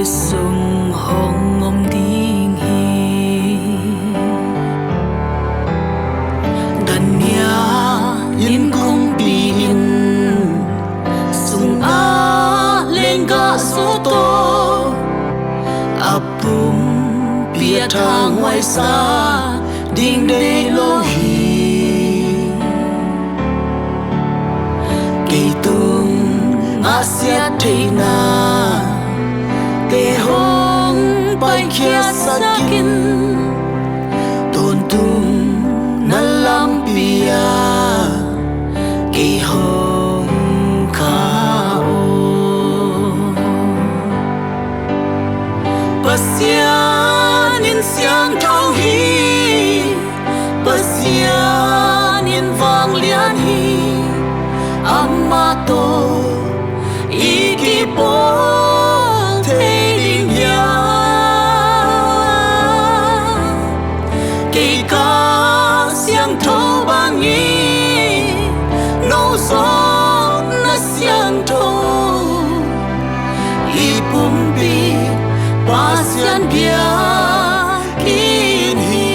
isung hong om ding hi dan ya in kong pin sung a lenga soto apum pia thang ngoài xa ding de lo hi kỳ tung asia thina te hong pai kia sakin ton tung na lam pia kỳ hong ka o pasian in siang thau hi pasian in vang lian hi amma to ikipo thế đình ya kỳ ca siang thâu bang nghi nâu gió na siang thâu ipum pi pasian bia kin hi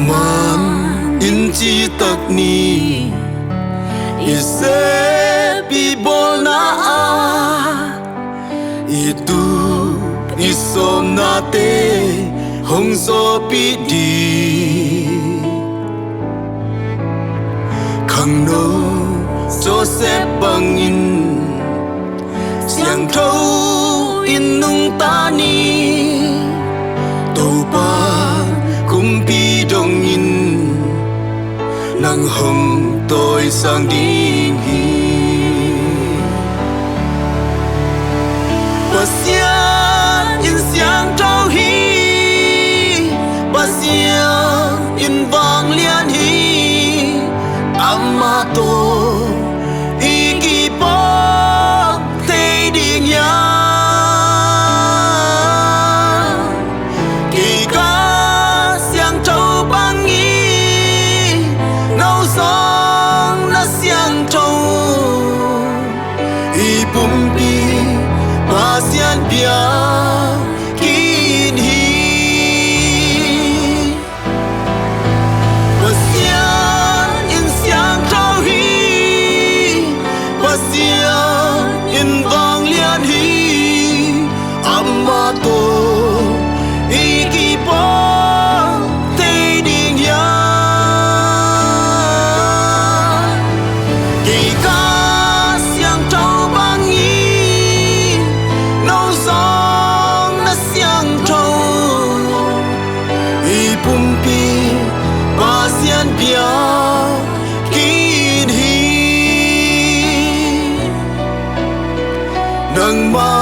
man in chi tak ni ise bi bol na a itu isom na te hong so pi di khang no Joseph bangin siang thâu in nung ta ni to pa kumpi dong in nang hong tôi sang ding hi pasian in siang trao hi pasian in vang lian hi amma to ikipo te ding ya ipumpi pasian pia kin hi pasian in siang trao hi pasian in vang lian hi amma to ikipo te ding ya pasian pia kin hi nang ma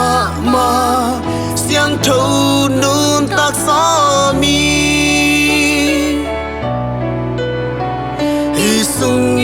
siang thâu nun tak sa mi hi sung